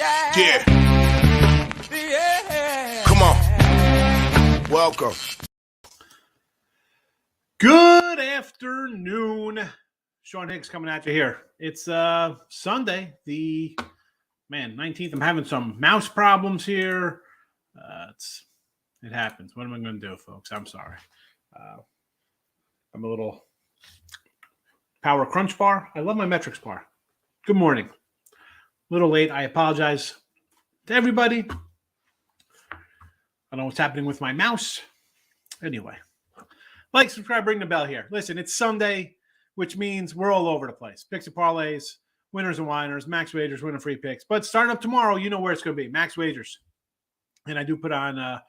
Yeah. Come on. Welcome. Good afternoon. Sean Higgs coming at you here. It's Sunday, the 19th. I'm having some mouse problems here. It happens. What am I going to do, folks? I'm sorry. I'm a little power crunch bar. I love my metrics bar. Good morning. A little late. I apologize to everybody. I don't know what's happening with my mouse. Anyway, like, subscribe, ring the bell here. Listen, it's Sunday, which means we're all over the place. Picks and parlays, winners and whiners, max wagers, winning free picks. But starting up tomorrow, you know where it's going to be. Max wagers. And I do put on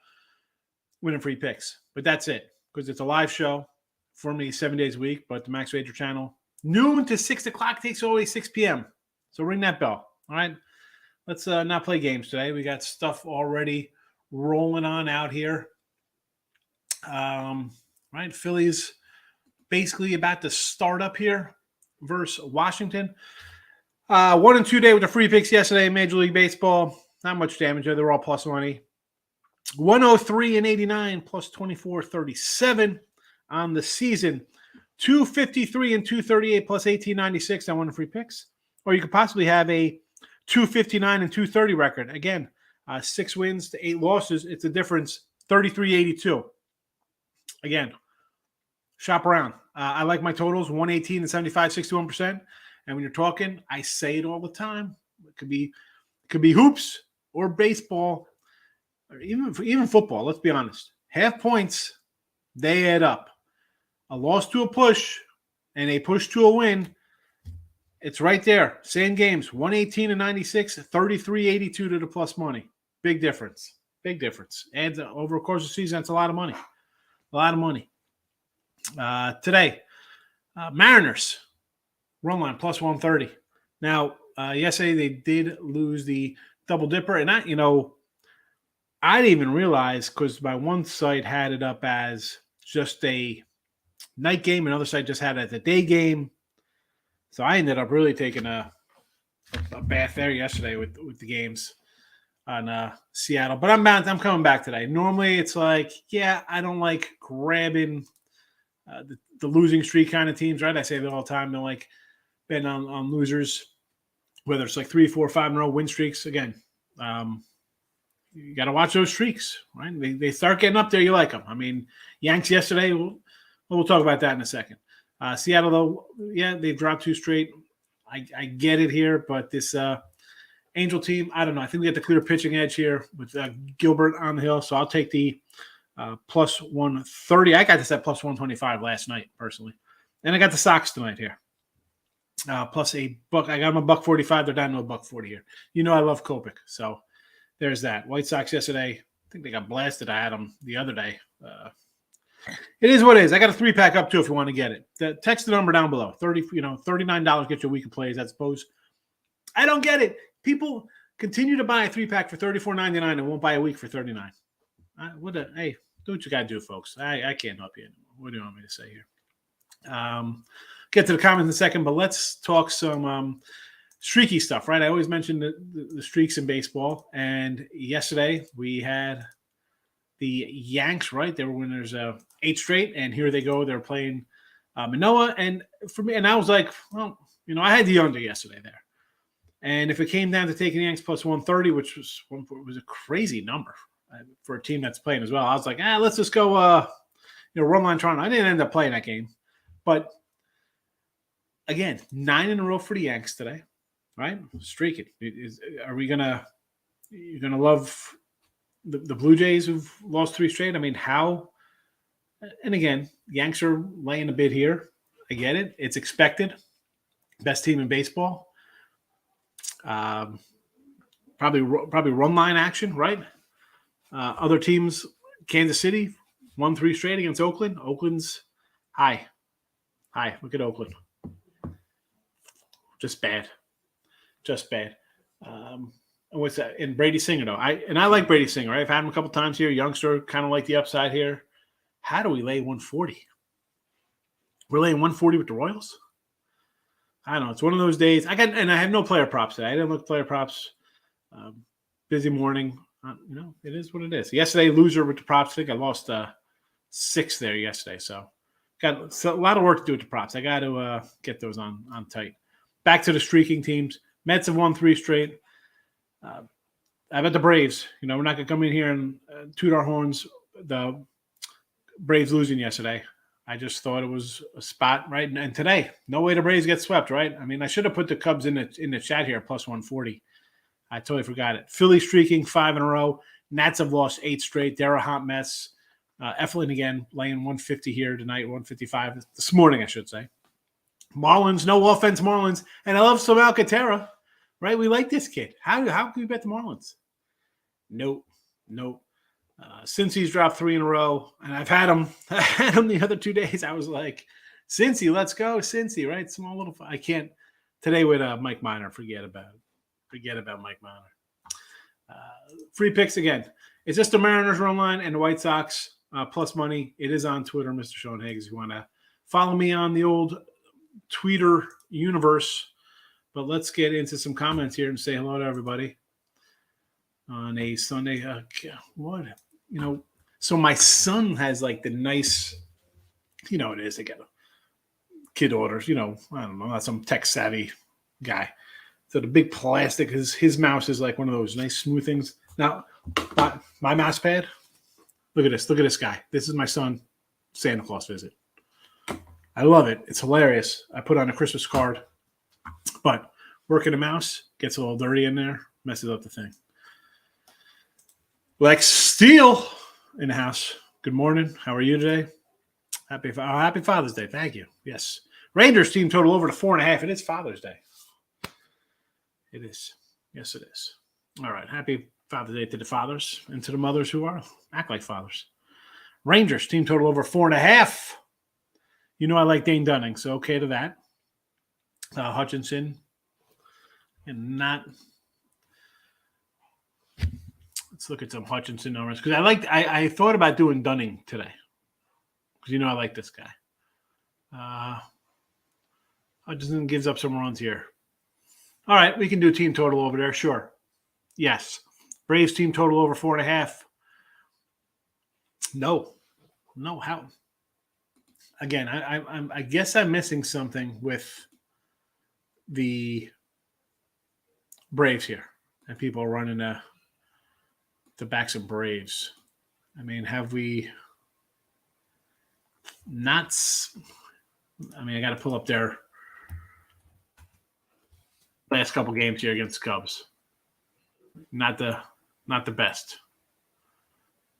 winning free picks. But that's it, because it's a live show for me 7 days a week. But the Max Wager channel, noon to 6 o'clock, takes always 6 p.m. So ring that bell. All right? Let's not play games today. We got stuff already rolling on out here. Right? Phillies basically about to start up here versus Washington. 1 and 2 day with the free picks yesterday in Major League Baseball. Not much damage there. They're all plus money. 103 and 89 plus 24.37 on the season. 253 and 238 plus 18.96 on one free picks. Or you could possibly have a 259 and 230 record. Again, 6 wins to 8 losses. It's a difference 33.82. Again, shop around. I like my totals 118 and 75, 61%. And when you're talking, I say it all the time. It could be hoops or baseball or even football. Let's be honest. Half points, they add up. A loss to a push and a push to a win. It's right there. Same games. 118 and 96, 33.82 to the plus money. Big difference. Big difference. And over the course of the season, that's a lot of money. A lot of money. Today, Mariners run line plus 130. Now, yesterday they did lose the double dipper, and I didn't even realize, because my one site had it up as just a night game, another site just had it as a day game. So I ended up really taking a bath there yesterday with the games on Seattle. But I'm coming back today. Normally it's like, yeah, I don't like grabbing the losing streak kind of teams, right? I say that all the time. Don't like betting on losers, whether it's like 3, 4, 5 in a row win streaks. Again, you got to watch those streaks, right? They start getting up there. You like them. I mean, Yanks yesterday, we'll talk about that in a second. Seattle, though, yeah, they've dropped 2 straight. I get it here, but this Angel team, I don't know. I think we got the clear pitching edge here with Gilbert on the hill, so I'll take the plus 130. I got this at plus 125 last night, personally. And I got the Sox tonight here. Plus a buck. I got them $1.45. They're down to $1.40 here. You know I love Kopech, so there's that. White Sox yesterday, I think they got blasted. I had them the other day. It is what it is. I got a 3-pack up too if you want to get it. Text the number down below. $39 get you a week of plays, I suppose. I don't get it. People continue to buy a 3-pack for $34.99 and won't buy a week for $39. Hey, do what you got to do, folks. I can't help you anymore. What do you want me to say here? Get to the comments in a second, but let's talk some streaky stuff, right? I always mention the streaks in baseball, and yesterday we had the Yanks, right? They were winners 8 straight, and here they go. They're playing Manoa, and for me, and I was like, well, I had the under yesterday there, and if it came down to taking the Yanks plus 130, which was a crazy number for a team that's playing as well, I was like, let's just go, run line Toronto. I didn't end up playing that game, but again, 9 in a row for the Yanks today, right? Streaking. You're gonna love the Blue Jays who've lost 3 straight? I mean, how? And again, Yanks are laying a bid here. I get it. It's expected. Best team in baseball. Probably run line action, right? Other teams, Kansas City won 3 straight against Oakland. Oakland's high. Look at Oakland. Just bad. What's that? And Brady Singer, though. I like Brady Singer, right? I've had him a couple times here. Youngster, kind of like the upside here. How do we lay 140? We're laying 140 with the Royals? I don't know. It's one of those days. I have no player props today. I didn't look at player props. Busy morning. It is what it is. Yesterday, loser with the props. I think I lost 6 there yesterday. So got a lot of work to do with the props. I got to get those on tight. Back to the streaking teams. Mets have won 3 straight. I bet the Braves. We're not going to come in here and toot our horns. The Braves losing yesterday. I just thought it was a spot, right? And today, no way the Braves get swept, right? I mean, I should have put the Cubs in the chat here, plus 140. I totally forgot it. Philly streaking 5 in a row. Nats have lost 8 straight. They're a hot mess. Eflin again, laying 150 here tonight, 155 this morning, I should say. Marlins, no offense, Marlins. And I love Sam Alcantara, right? We like this kid. How can we bet the Marlins? Nope. Since he's dropped 3 in a row, and I've had him the other 2 days, I was like, Cincy, let's go, Cincy, right? Small little. I can't today with Mike Minor. Forget about it. Forget about Mike Minor. Free picks again. It's just the Mariners run line and the White Sox plus money. It is on Twitter, Mr. Sean Higgs. If you want to follow me on the old Twitter universe. But let's get into some comments here and say hello to everybody on a Sunday. So my son has like the nice, it is. They get kid orders, I don't know, I'm not some tech savvy guy. So the big plastic, his mouse is like one of those nice smooth things. Now, my mouse pad, look at this guy. This is my son, Santa Claus visit. I love it. It's hilarious. I put on a Christmas card, but working the mouse gets a little dirty in there, messes up the thing. Lex Steele in the house. Good morning. How are you today? Happy Father's Day. Thank you. Yes. Rangers team total over to 4.5. It is Father's Day. It is. Yes, it is. All right. Happy Father's Day to the fathers and to the mothers who act like fathers. Rangers team total over 4.5. I like Dane Dunning, so okay to that. Hutchinson and not. Let's look at some Hutchinson numbers because I thought about doing Dunning today because I like this guy. Hutchinson gives up some runs here. All right, we can do team total over there. Sure. Yes. Braves team total over 4.5. No. How? Again, I guess I'm missing something with the Braves here, and people are running the backs of Braves. I mean, have we not? I got to pull up their last couple games here against Cubs. Not the best.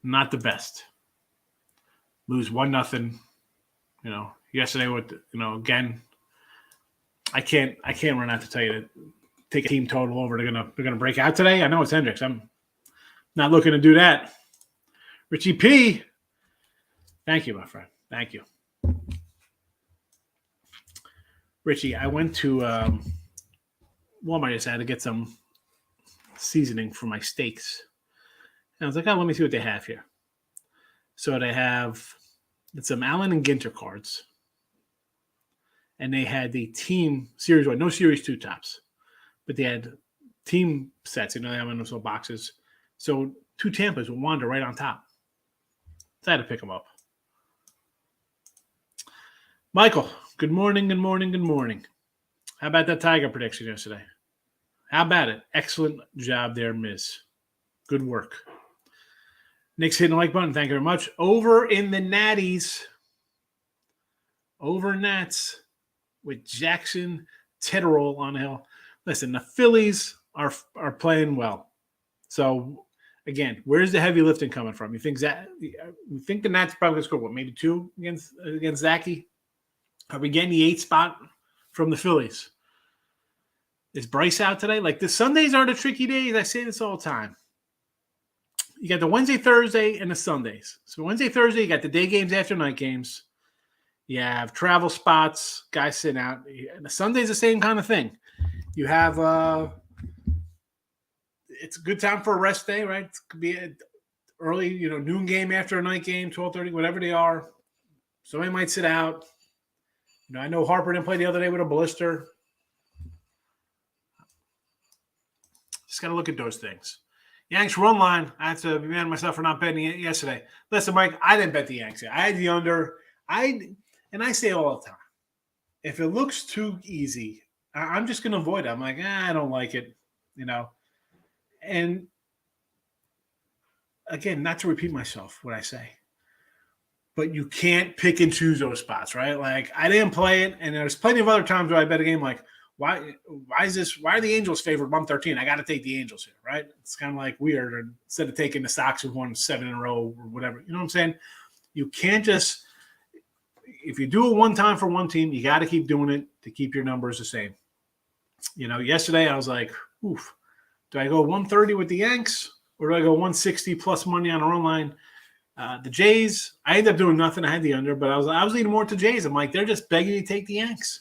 Not the best. Lose 1-0. Yesterday with again. I can't run out to tell you to take a team total over. They're gonna break out today. I know it's Hendricks. I'm not looking to do that. Richie P. Thank you, my friend. Thank you. Richie, I went to Walmart yesterday to get some seasoning for my steaks. And I was like, let me see what they have here. So they have some Allen and Ginter cards. And they had the team Series 1, no Series 2 tops. But they had team sets, they have in those little boxes. So 2 Tampas would wander right on top. So I had to pick them up. Michael, good morning. How about that Tiger prediction yesterday? How about it? Excellent job there, Miz. Good work. Nick's hitting the like button. Thank you very much. Over in the Natties. Over Nats with Jackson Tedderole on the hill. Listen, the Phillies are playing well. So, again, where's the heavy lifting coming from? You think the Nats probably going to score, maybe 2 against Zachy? Are we getting the 8th spot from the Phillies? Is Bryce out today? Like, the Sundays are the tricky days. I say this all the time. You got the Wednesday, Thursday, and the Sundays. So Wednesday, Thursday, you got the day games after night games. You have travel spots, guys sitting out. And the Sunday's the same kind of thing. You have it's a good time for a rest day, right? It could be an early, noon game after a night game, 12:30, whatever they are. Somebody might sit out. I know Harper didn't play the other day with a blister. Just got to look at those things. Yanks run line. I have to be mad at myself for not betting it yesterday. Listen, Mike, I didn't bet the Yanks. I had the under. And I say all the time, if it looks too easy, I'm just going to avoid it. I'm like, I don't like it, And again, not to repeat myself, what I say, but you can't pick and choose those spots, right? Like, I didn't play it, and there's plenty of other times where I bet a game like, why are the Angels favored 113? I got to take the Angels here, right? It's kind of like weird. Or instead of taking the Sox who won 7 in a row or whatever, you know what I'm saying? You can't just, if you do it one time for one team, you got to keep doing it to keep your numbers the same. Yesterday I was like, oof, do I go 130 with the Yanks or do I go 160 plus money on a run line? The Jays, I ended up doing nothing. I had the under, but I was leaning more to Jays. I'm like, they're just begging to take the Yanks.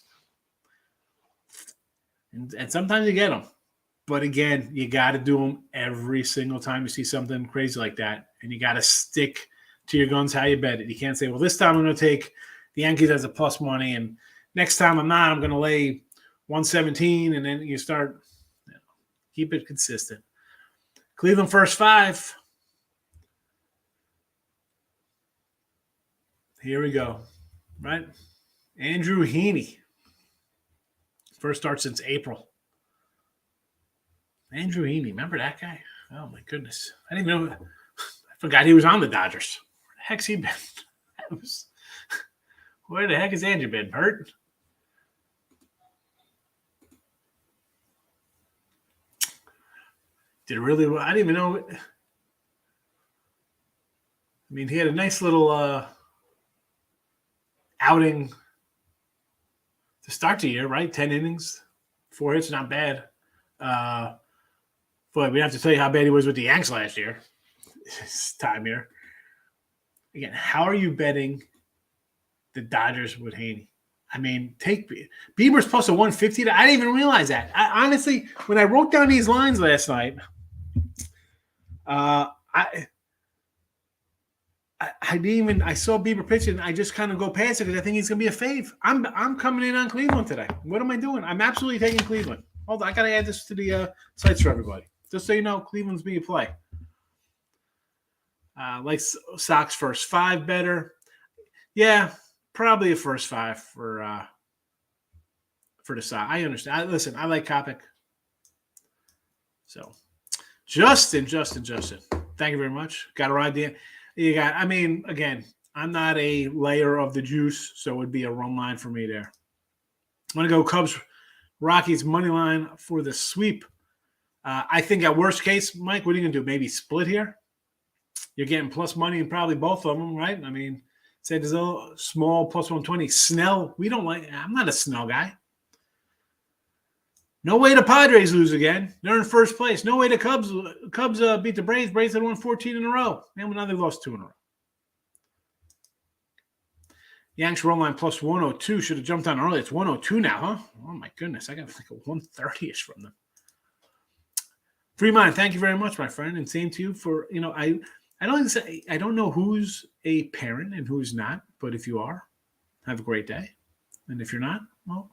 And sometimes you get them. But again, you got to do them every single time you see something crazy like that. And you got to stick to your guns how you bet it. You can't say, well, this time I'm going to take the Yankees as a plus money, and next time I'm going to lay 117, and then you start, keep it consistent. Cleveland first 5. Here we go, right? Andrew Heaney. First start since April. Andrew Heaney, remember that guy? Oh, my goodness. I didn't even know. I forgot he was on the Dodgers. Where the heck's he been? Where the heck has Andrew been? Hurt? Did it really? I didn't even know. I mean, he had a nice little outing to start the year, right? 10 innings, 4 hits, not bad. But we have to tell you how bad he was with the Yanks last year. This time here. Again, how are you betting the Dodgers with Haney? I mean, take Bieber's plus a 150. I didn't even realize that. I honestly, when I wrote down these lines last night, I didn't even. I saw Bieber pitching. I just kind of go past it because I think he's going to be a fave. I'm coming in on Cleveland today. What am I doing? I'm absolutely taking Cleveland. Hold on, I got to add this to the sites for everybody, just so you know, Cleveland's being play. Like Sox first 5 better. Yeah, probably a first 5 for the Sox. I understand. Listen, I like Kopech. So, Justin. Thank you very much. Got to ride the. You got. I mean, again, I'm not a layer of the juice, so it would be a run line for me there. I'm gonna go Cubs, Rockies money line for the sweep. I think at worst case, Mike, what are you gonna do? Maybe split here. You're getting plus money in probably both of them, right? I mean, say there's a small plus 120. Snell, we don't like. I'm not a Snell guy. No way the Padres lose again. They're in first place. No way the Cubs beat the Braves. Braves had won 14 in a row. And now they lost 2 in a row. Yanks run line plus 102. Should have jumped on early. It's 102 now, huh? Oh, my goodness. I got like a 130-ish from them. Free mind, thank you very much, my friend. And same to you for, I don't know who's a parent and who's not. But if you are, have a great day. And if you're not, well,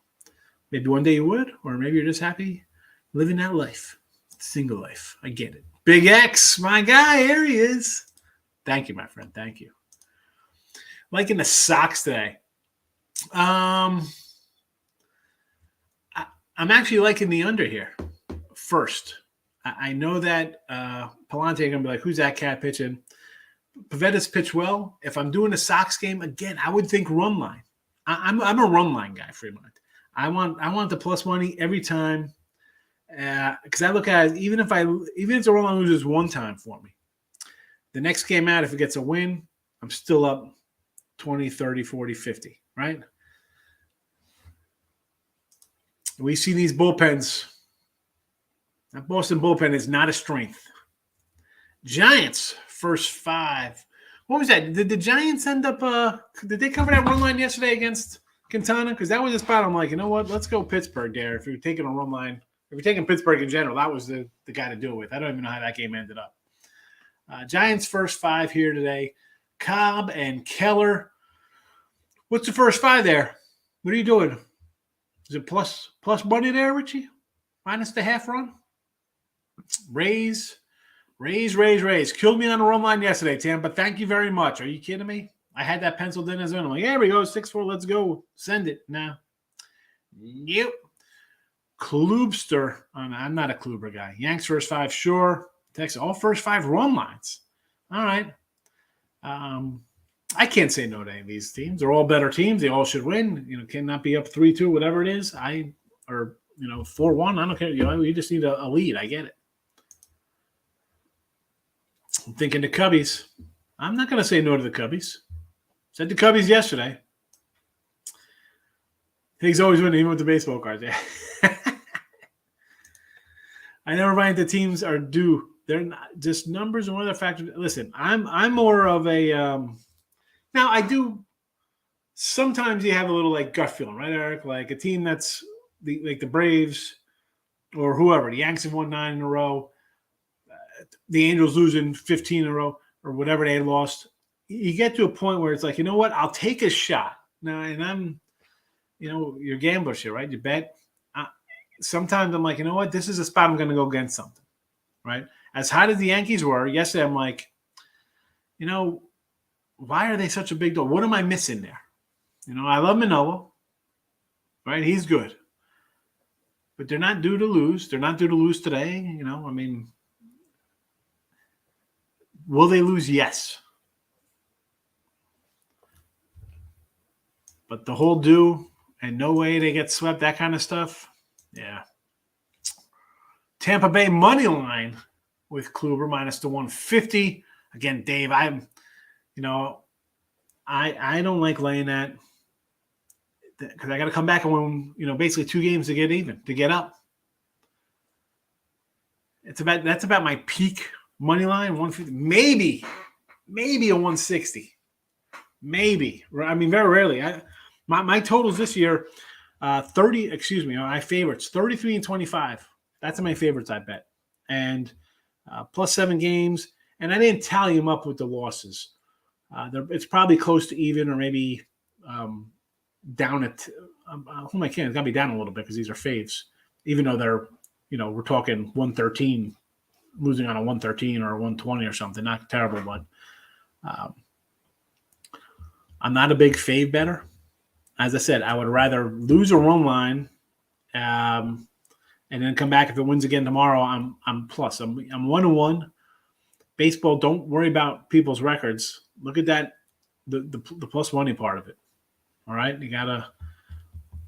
maybe one day you would, or maybe you're just happy living that life. Single life. I get it. Big X, my guy, here he is. Thank you, my friend. Thank you. Liking the Sox today. I'm actually liking the under here first. I know that Palante going to be like, who's that cat pitching? Pavetta's pitched well. If I'm doing a Sox game, again, I would think run line. I'm a run line guy, Fremont. I want the plus money every time because I look at it, even if the run line loses one time for me, the next game out, if it gets a win, I'm still up 20, 30, 40, 50, right? We see these bullpens. That Boston bullpen is not a strength. Giants first 5. What was that? Did the Giants end up? Did they cover that run line yesterday against Quintana? Because that was the spot. I'm like, you know what? Let's go Pittsburgh there. If you're taking a run line, if you're taking Pittsburgh in general, that was the guy to do it with. I don't even know how that game ended up. Giants first 5 here today. Cobb and Keller. What's the first 5 there? What are you doing? Is it plus money there, Richie? Minus the half run? Rays. Killed me on the run line yesterday, Tam, but thank you very much. Are you kidding me? I had that penciled in as well. I'm like, here we go, 6-4, let's go. Send it now. Yep. Klubster. I'm not a Kluber guy. Yanks first 5, sure. Texas, all first 5 run lines. All right. I can't say no to any of these teams. They're all better teams. They all should win. Cannot be up 3-2, whatever it is. Or 4-1. I don't care. You just need a lead. I get it. I'm thinking the Cubbies. I'm not going to say no to the Cubbies. Said the Cubbies yesterday. Higgs always winning, even with the baseball cards. Yeah. I never mind the teams are due. They're not just numbers and one other factor. Listen, I'm more of a now I do. Sometimes you have a little like gut feeling, right, Eric? Like a team that's like the Braves or whoever. The Yanks have won 9 in a row. The Angels losing 15 in a row or whatever they had lost. You get to a point where it's like, you know what? I'll take a shot now, and I'm, you're gamblers here, right? You bet. Sometimes I'm like, you know what? This is a spot I'm going to go against something, right? As hot as the Yankees were yesterday, I'm like, why are they such a big deal? What am I missing there? I love Manoah, right? He's good, but they're not due to lose. They're not due to lose today. Will they lose? Yes. But the whole due and no way they get swept, that kind of stuff, yeah. Tampa Bay money line with Kluber minus the 150. Again, Dave, I don't like laying that because I got to come back and win, basically 2 games to get up. That's about my peak money line, 150, maybe a 160, maybe. I mean, very rarely. My totals this year, 30. Excuse me, my favorites 33 and 25. That's my favorites, I bet, and plus 7 games. And I didn't tally them up with the losses. It's probably close to even, or maybe down at. Whom I can? It's got to be down a little bit because these are faves, even though they're, we're talking 113. Losing on a 113 or a 120 or something, not terrible, but I'm not a big fave better. As I said, I would rather lose a run line, and then come back if it wins again tomorrow. I'm plus. I'm 1-1. Baseball, don't worry about people's records. Look at that, the plus money part of it. All right, you gotta.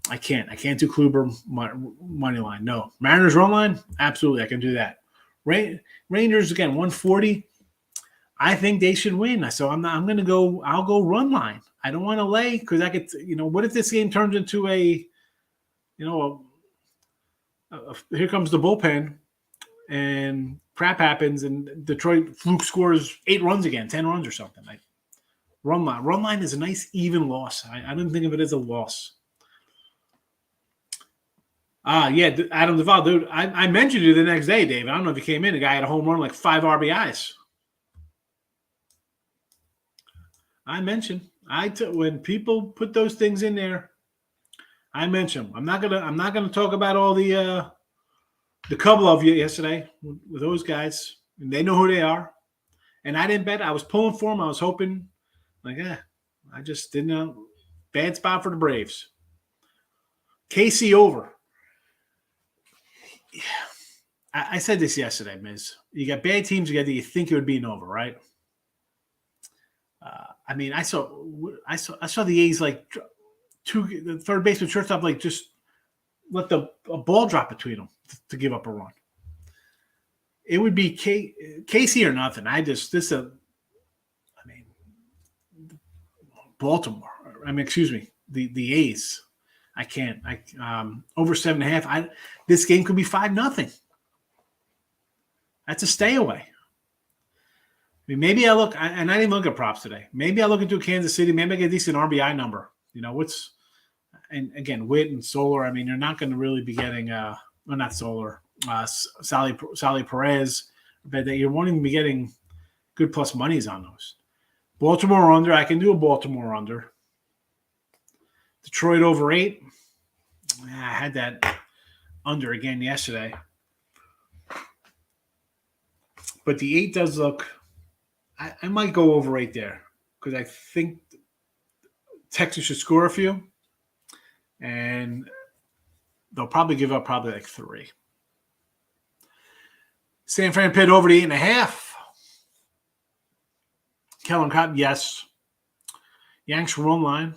I can't do Kluber money line. No, Mariners run line, absolutely, I can do that. Rangers again 140. I think they should win. So I'm going to go. I'll go run line. I don't want to lay because I could. What if this game turns into a here comes the bullpen and crap happens and Detroit fluke scores 8 runs again, 10 runs or something. Run line. Run line is a nice even loss. I don't think of it as a loss. Yeah, Adam Duvall, dude. I mentioned you the next day, Dave. I don't know if you came in. The guy had a home run, like 5 RBIs. I mentioned. When people put those things in there, I mention them. I'm not gonna talk about all the couple of you yesterday with those guys. And they know who they are. And I didn't bet. I was pulling for them. I was hoping, I just didn't know. Bad spot for the Braves. KC over. Yeah. I said this yesterday, Miz. You got bad teams together. You think it would be an over, right? I saw the A's like the third baseman, shortstop, like just let a ball drop between them to give up a run. It would be KC or nothing. Baltimore. Excuse me, the A's. I can't. Over 7.5. This game could be 5-0. That's a stay away. Maybe I look, and I didn't look at props today. Maybe I look into Kansas City. Maybe I get a decent RBI number. And again, Witt and Solar. You're not going to really be getting, not Solar, Sally Perez, but you won't even be getting good plus monies on those. Baltimore under. I can do a Baltimore under. Detroit over 8. I had that under again yesterday. But the 8 does look. I might go over 8 there because I think Texas should score a few, and they'll probably give up like 3. San Fran Pitt over the 8.5. Kellen Cotton, yes. Yanks run line.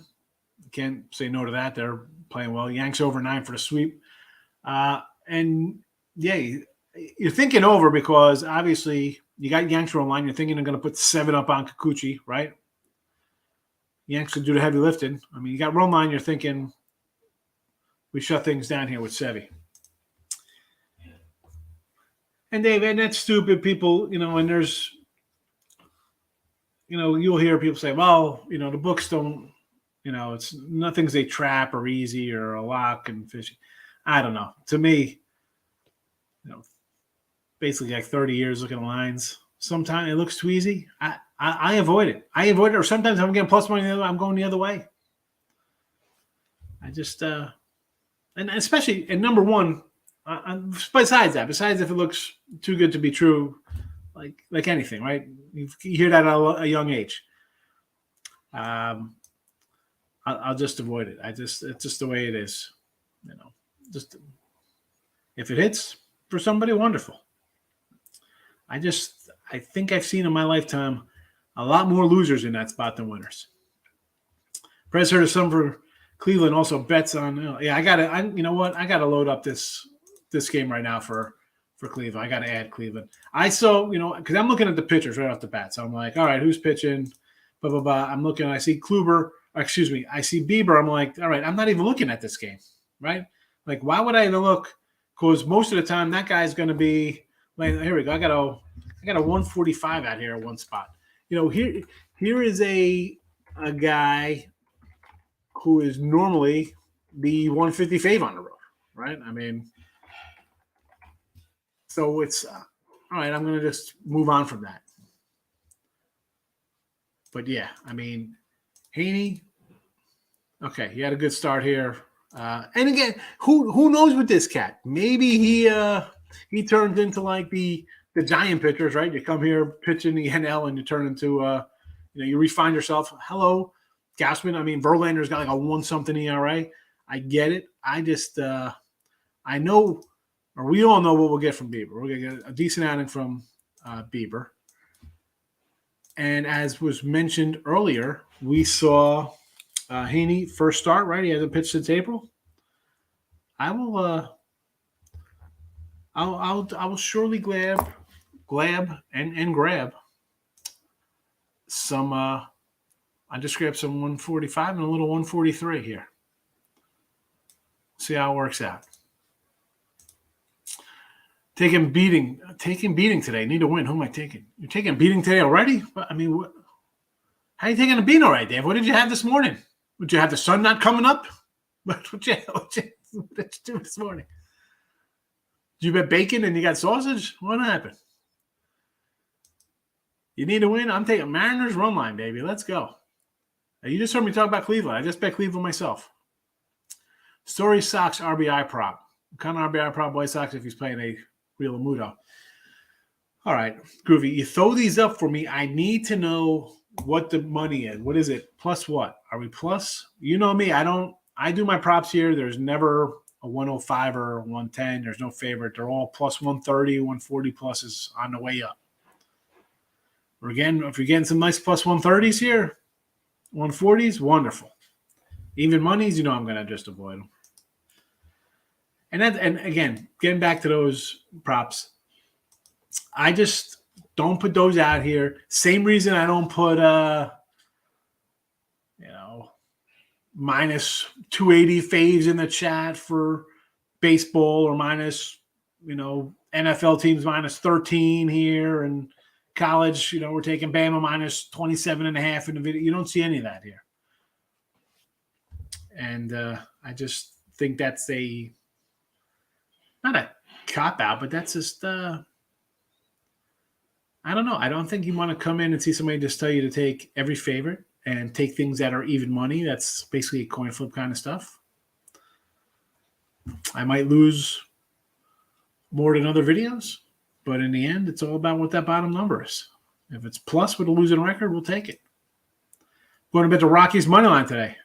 Can't say no to that. They're playing well. Yanks over 9 for the sweep. And yeah, you're thinking over because obviously you got Yanks run line. You're thinking they're going to put 7 up on Kikuchi, right? Yanks will do the heavy lifting. I mean, you got run line. You're thinking we shut things down here with Sevy. And Dave, and that's stupid. People, and there's, you'll hear people say, well, the books don't, it's nothing's a trap or easy or a lock and fishing. I don't know. To me, basically like 30 years looking at lines. Sometimes it looks too easy. I avoid it. Or sometimes I'm getting plus money, I'm going the other way. I just, and especially in number one, besides if it looks too good to be true, like anything, right? You hear that at a young age. I'll just avoid it. It's just the way it is. Just if it hits for somebody, wonderful. I think I've seen in my lifetime a lot more losers in that spot than winners. Press heard of some for Cleveland also bets on. I gotta load up this game right now for Cleveland. I gotta add Cleveland. I saw because I'm looking at the pitchers right off the bat, so I'm like, all right, who's pitching? Blah blah blah. I'm looking. I see Kluber. I see Bieber. I'm like, all right, I'm not even looking at this game, right? Like, why would I even look? Because most of the time that guy's going to be. Like, here we go. I got a 145 out here at one spot. Here is a guy who is normally the 150 fave on the road, right? I mean, so it's all right. I'm going to just move on from that. But yeah, I mean, Haney. Okay, he had a good start here, and again, who knows with this cat? Maybe he turns into like the giant pitchers, right? You come here pitching the NL, and you turn into you refine yourself. Hello, Gausman. I mean, Verlander's got like a 1-something ERA. I get it. I just I know, or we all know what we'll get from Bieber. We're gonna get a decent outing from Bieber. And as was mentioned earlier, we saw Haney first start, right? He hasn't pitched since April. I will surely grab some I just grabbed some 145 and a little 143 here. See how it works out. Taking beating today. Need to win. Who am I taking? You're taking beating today already? I mean, how are you taking a beating already, Dave? What did you have this morning? Would you have the sun not coming up? What did you do this morning? Did you bet bacon and you got sausage? What happened? You need to win? I'm taking Mariners run line, baby. Let's go. Now, you just heard me talk about Cleveland. I just bet Cleveland myself. Story Sox RBI prop. What kind of RBI prop White Sox if he's playing a Real Muto? All right, Groovy. You throw these up for me. I need to know what the money is. What is it? Plus what? Are we plus? You know me. I do my props here. There's never a 105 or 110. There's no favorite. They're all plus 130, 140 pluses on the way up. If you're getting some nice plus 130s here, 140s, wonderful. Even monies, I'm going to just avoid them. And again, getting back to those props, I just don't put those out here. Same reason I don't put minus 280 faves in the chat for baseball or minus, NFL teams minus 13 here and college, we're taking Bama minus 27.5 in the video. You don't see any of that here. And I just think that's not a cop-out, but that's just I don't know. I don't think you want to come in and see somebody just tell you to take every favorite and take things that are even money. That's basically a coin flip kind of stuff. I might lose more than other videos, But in the end, it's all about what that bottom number is. If it's plus with a losing record, we'll take it. Going to bet the Rockies money line today.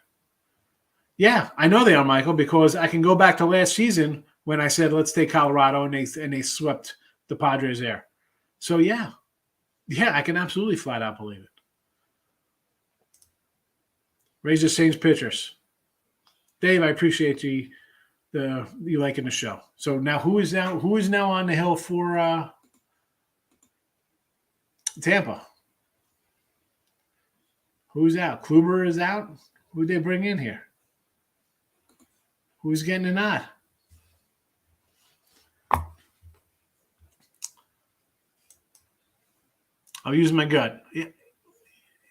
Yeah, I know they are, Michael, because I can go back to last season when I said let's take Colorado and they swept the Padres there. So yeah, I can absolutely flat out believe it. Raise the Saints pitchers. Dave, I appreciate you liking the show. So now who is now on the hill for Tampa? Who's out? Kluber is out. Who'd they bring in here? Who's getting a nod? I'll use my gut.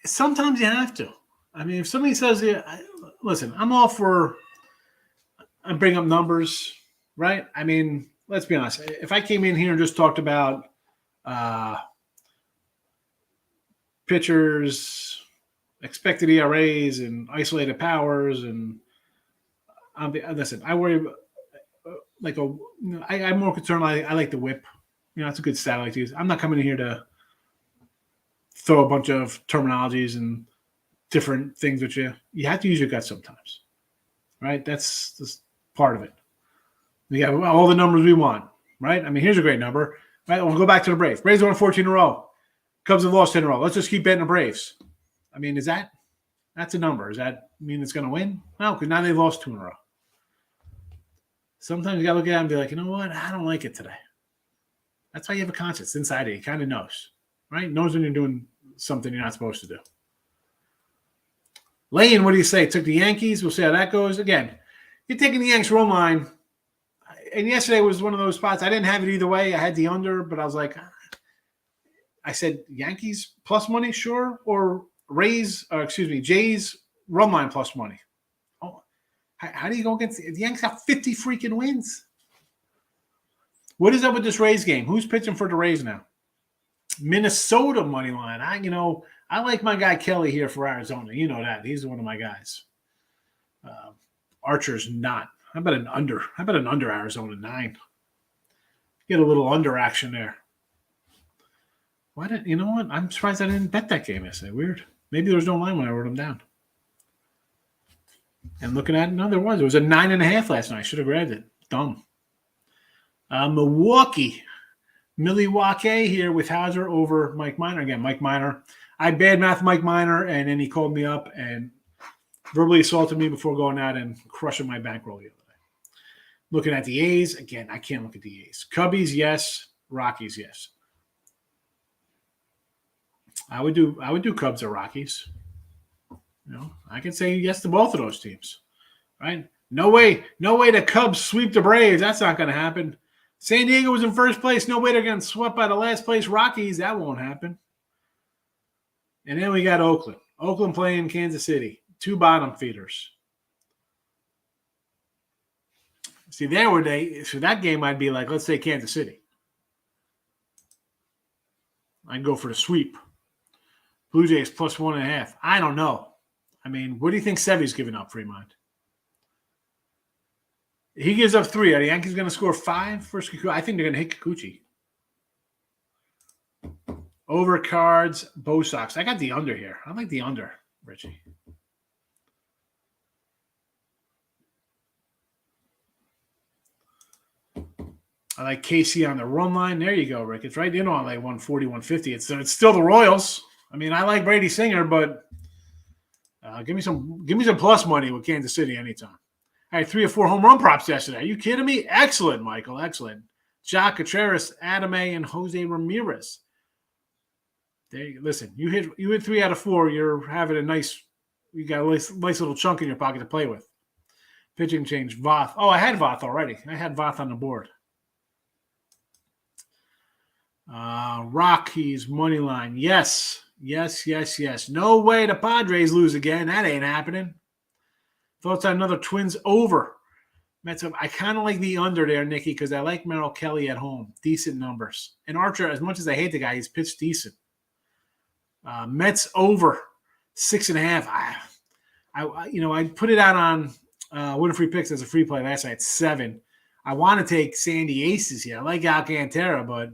Sometimes you have to. I mean, if somebody says, listen, I'm all for bring up numbers, right? I mean, let's be honest. If I came in here and just talked about pitchers, expected ERAs, and isolated powers, and listen, I worry about, I'm more concerned. I like the whip. It's a good stat I like to use. I'm not coming in here to throw a bunch of terminologies and different things with you. You have to use your gut sometimes, right? That's just part of it. We got all the numbers we want, right? I mean, here's a great number, right? We'll go back to the Braves. Braves won 14 in a row. Cubs have lost 10 in a row. Let's just keep betting the Braves. I mean, that's a number. Does that mean it's going to win? No, because now they've lost 2 in a row. Sometimes you got to look at it and be like, you know what? I don't like it today. That's why you have a conscience inside it. He kind of knows, right? Knows when you're doing something you're not supposed to do. Lane, what do you say? Took the Yankees. We'll see how that goes. Again, you're taking the Yanks run line. And yesterday was one of those spots. I didn't have it either way. I had the under, but I was like, I said Yankees plus money, sure, or Jays run line plus money. Oh, how do you go against the Yanks? Have 50 freaking wins. What is up with this Rays game? Who's pitching for the Rays now? Minnesota money line. I like my guy Kelly here for Arizona. You know that. He's one of my guys. Archer's not. How about an under? How about an under Arizona 9? Get a little under action there. You know what? I'm surprised I didn't bet that game yesterday. Weird. Maybe there was no line when I wrote them down. And looking at it, no, there was. It was a 9.5 last night. I should have grabbed it. Dumb. Milwaukee here with Hauser over Mike Minor. Again, Mike Minor. I badmouthed Mike Minor, and then he called me up and verbally assaulted me before going out and crushing my bankroll the other day. Looking at the A's. Again, I can't look at the A's. Cubbies, yes. Rockies, yes. I would do Cubs or Rockies. I can say yes to both of those teams. Right? No way the Cubs sweep the Braves. That's not going to happen. San Diego was in first place. No way they're getting swept by the last place Rockies. That won't happen. And then we got Oakland. Oakland playing Kansas City. 2 bottom feeders. See, so that game I'd be like, let's say Kansas City. I'd go for the sweep. Blue Jays plus 1.5. I don't know. I mean, what do you think Sevy's giving up, Fremont? He gives up 3. Are the Yankees going to score 5 first? I think they're going to hit Kikuchi. Over Cards, Bo Sox. I got the under here. I like the under, Richie. I like KC on the run line. There you go, Rick. It's right in on like 140, 150. It's still the Royals. I mean, I like Brady Singer, but give me some plus money with Kansas City anytime. I had 3 or 4 home run props yesterday. Are you kidding me? Excellent, Michael. Excellent. Jacques Contreras, Adame, and Jose Ramirez. Listen, you hit 3 out of 4. You're having you got a nice little chunk in your pocket to play with. Pitching change, Voth. Oh, I had Voth already. I had Voth on the board. Rockies money line. Yes. No way the Padres lose again. That ain't happening. Thoughts on another Twins over. Mets up. I kind of like the under there, Nicky, because I like Merrill Kelly at home. Decent numbers. And Archer, as much as I hate the guy, he's pitched decent. Mets over 6.5. I put it out on Winner Free Picks as a free play last night, 7. I want to take Sandy Aces here. I like Alcantara, but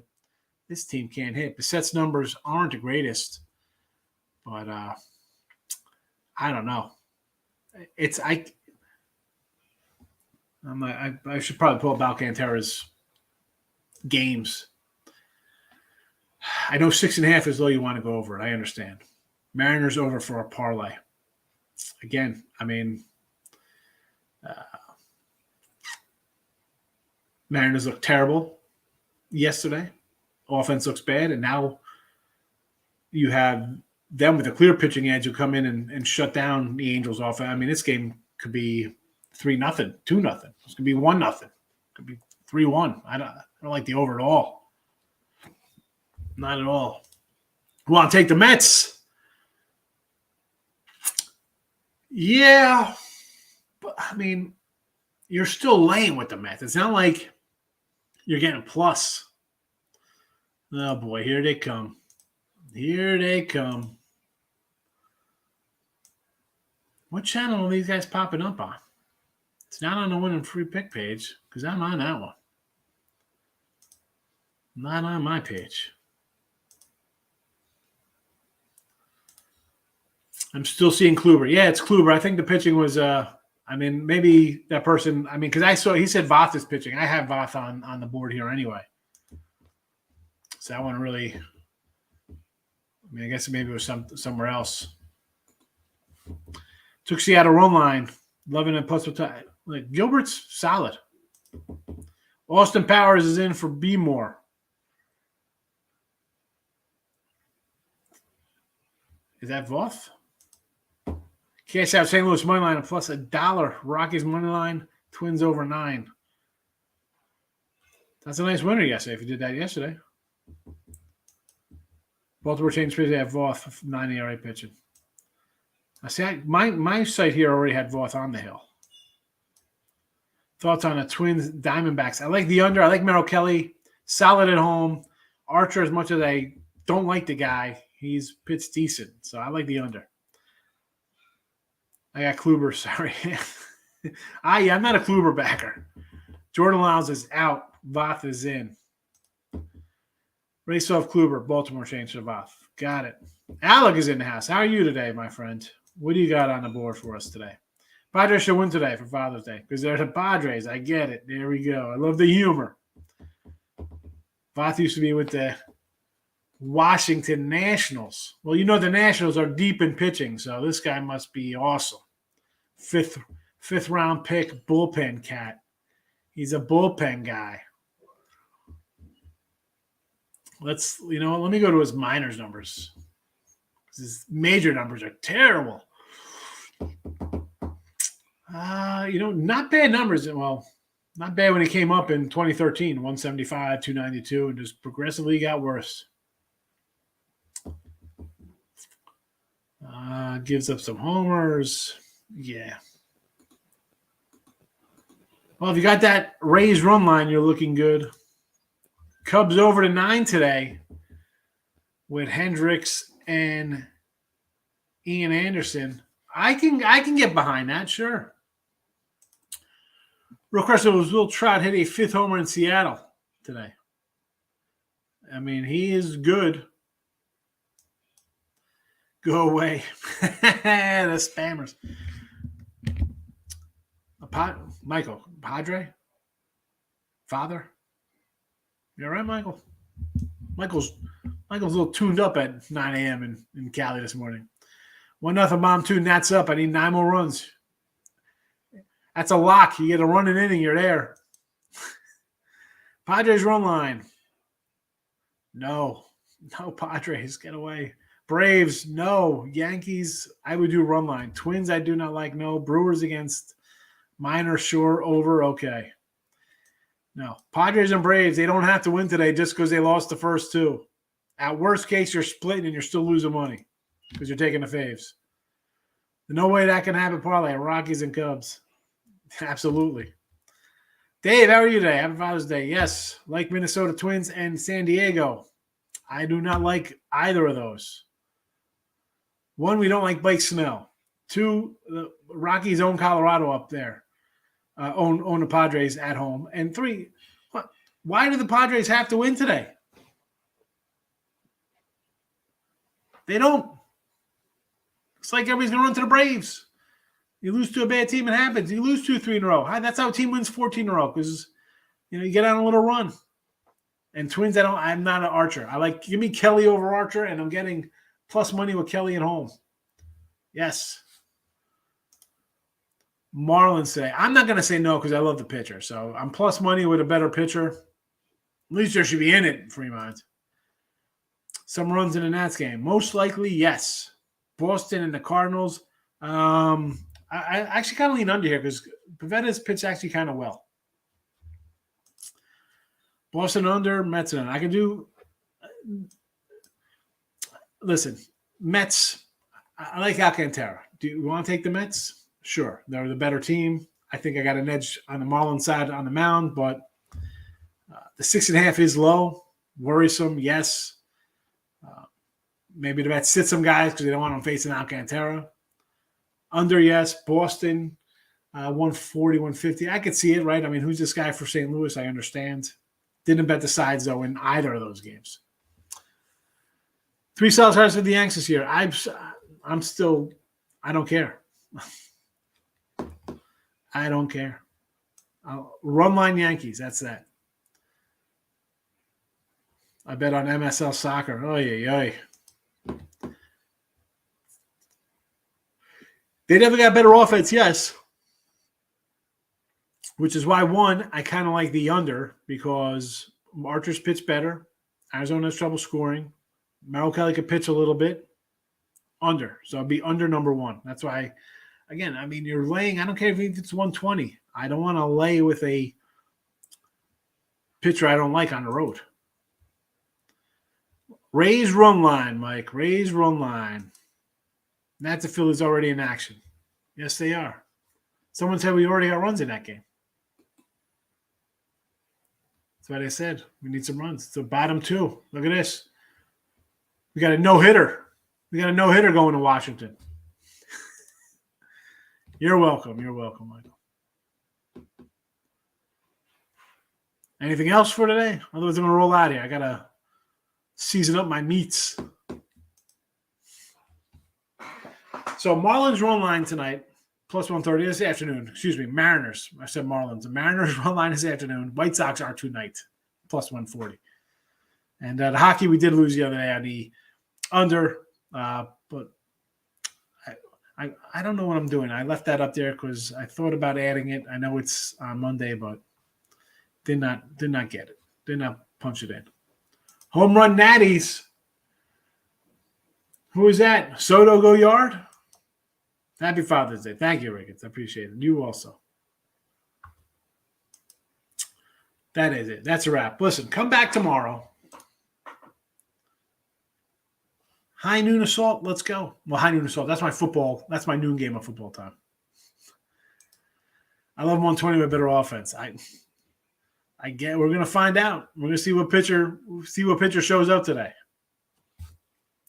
this team can't hit. Bissett's numbers aren't the greatest, but I don't know. I should probably pull up Alcantara's games. I know 6.5 is low. You want to go over it. I understand. Mariners over for a parlay. Again, I mean, Mariners look terrible yesterday. Offense looks bad, and now you have them with a clear pitching edge who come in and shut down the Angels' offense. I mean, this game could be 3-0, 2-0. This could be 1-0. Could be 3-1. I don't like the over at all. Not at all. Want to take the Mets? Yeah, but I mean, you're still laying with the Mets. It's not like you're getting a plus. Oh boy, here they come. Here they come. What channel are these guys popping up on? It's not on the Win and Free Pick page because I'm on that one. Not on my page. I'm still seeing Kluber. Yeah, it's Kluber. I think the pitching was, maybe that person, because I saw, he said Voth is pitching. I have Voth on the board here anyway. So I want to really, I guess maybe it was somewhere else. Took Seattle run line, 11 and plus. Like Gilbert's solid. Austin Powers is in for B more. Is that Voth? Cash out St. Louis money line plus $1. Rockies money line, Twins over 9. That's a nice winner yesterday if you did that yesterday. Baltimore changed pitch. They have Voth 9 ERA pitching. I see. My site here already had Voth on the hill. Thoughts on the Twins Diamondbacks? I like the under. I like Merrill Kelly. Solid at home. Archer, as much as I don't like the guy, he's pitched decent. So I like the under. I got Kluber, sorry. I'm not a Kluber backer. Jordan Lyles is out. Voth is in. Race off Kluber. Baltimore changed to Voth. Got it. Alec is in the house. How are you today, my friend? What do you got on the board for us today? Padres should win today for Father's Day because they're the Padres. I get it. There we go. I love the humor. Voth used to be with the Washington Nationals. Well, you know the Nationals are deep in pitching, so this guy must be awesome. Fifth round pick, bullpen cat. He's a bullpen guy. Let me go to his minors numbers. His major numbers are terrible. Not bad numbers. Well, not bad when he came up in 2013, 175, 292, and just progressively got worse. Gives up some homers. Yeah. Well, if you got that Rays run line, you're looking good. Cubs over to 9 today with Hendricks and Ian Anderson. I can get behind that, sure. Real question was Will Trout hit a 5th homer in Seattle today. He is good. Go away. The spammers. Michael, Padre? Father? You all right, Michael? Michael's a little tuned up at 9 a.m. in Cali this morning. 1-0 bomb, 2 Nats up. I need 9 more runs. That's a lock. You get a run an inning, you're there. Padres run line. No, Padres, get away. Braves, no. Yankees, I would do run line. Twins, I do not like, no. Brewers against Minor, sure, over, okay. No. Padres and Braves, they don't have to win today just because they lost the first 2. At worst case, you're splitting and you're still losing money because you're taking the faves. No way that can happen, parlay. Rockies and Cubs. Absolutely. Dave, how are you today? Happy Father's Day. Yes, like Minnesota Twins and San Diego. I do not like either of those. 1, we don't like Blake Snell. 2, the Rockies own Colorado up there. Own the Padres at home. And 3, why do the Padres have to win today? They don't. It's like everybody's going to run to the Braves. You lose to a bad team, it happens. You lose 2-3 in a row. That's how a team wins 14 in a row because you get on a little run. And Twins, I'm not an Archer. Give me Kelly over Archer, and I'm getting plus money with Kelly at home. Yes. Marlins today. I'm not going to say no because I love the pitcher. So I'm plus money with a better pitcher. At least there should be in it, Fremont. Some runs in the Nats game. Most likely, yes. Boston and the Cardinals. I actually kind of lean under here because Pavetta's pitched actually kind of well. Boston under, Mets under. I can do – listen, Mets, I like Alcantara. Do you want to take the Mets? Sure. They're the better team. I think I got an edge on the Marlins side on the mound, but the 6.5 is low. Worrisome, yes. Maybe the Mets sit some guys because they don't want them facing Alcantara. Under, yes. Boston, 140, 150. I could see it, right? I mean, who's this guy for St. Louis? I understand. Didn't bet the sides, though, in either of those games. 3 solid starts for the Yanks this year. I'm still – I don't care. I don't care. Run line Yankees. That's that. I bet on MSL soccer. Oy. They definitely got better offense, yes. Which is why, one, I kind of like the under because Archer's pitch better. Arizona has trouble scoring. Merrill Kelly could pitch a little bit. Under. So I'll be under number 1. That's why, again, I mean, you're laying, I don't care if it's 120. I don't want to lay with a pitcher I don't like on the road. Raise run line, Mike. Raise run line. Nats and Phillies already in action. Yes, they are. Someone said we already got runs in that game. That's what I said. We need some runs. It's the bottom 2. Look at this. We got a no-hitter. We got a no-hitter going to Washington. You're welcome. You're welcome, Michael. Anything else for today? Otherwise, I'm going to roll out here. I got to season up my meats. So Marlins run line tonight, plus 130 this afternoon. Excuse me, Mariners. I said Marlins. The Mariners run line this afternoon. White Sox are tonight, plus 140. And the hockey we did lose the other day on the under, but I don't know what I'm doing. I left that up there because I thought about adding it. I know it's on Monday, but did not get it. Did not punch it in. Home run natties. Who is that? Soto go yard? Happy Father's Day. Thank you, Ricketts. I appreciate it. You also. That is it. That's a wrap. Listen, come back tomorrow. High noon assault. Let's go. Well, high noon assault. That's my football. That's my noon game of football time. I love 120 with better offense. I get. We're gonna find out. We're gonna see what pitcher shows up today.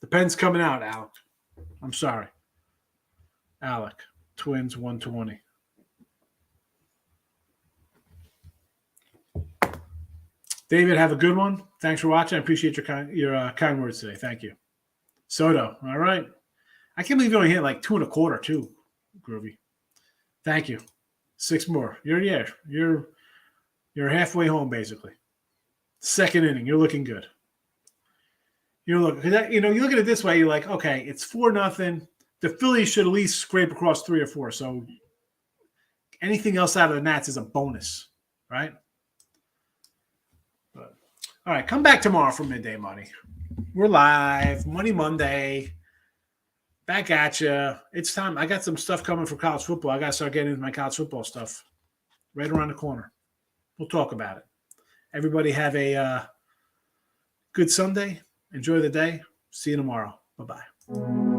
The pen's coming out, Alec. I'm sorry. Alec, Twins 120. David, have a good one. Thanks for watching. I appreciate your kind words today. Thank you. Soto, all right. I can't believe you only hit like 2.25 too, Groovy. Thank you. 6 more. You're halfway home basically. Second inning, you're looking good. You look at it this way. You're like, okay, it's 4-0. The Phillies should at least scrape across 3 or 4. So anything else out of the Nats is a bonus, right? But, all right, come back tomorrow for Midday Money. We're live, Money Monday. Back at you. It's time. I got some stuff coming for college football. I got to start getting into my college football stuff right around the corner. We'll talk about it. Everybody have a good Sunday. Enjoy the day. See you tomorrow. Bye-bye.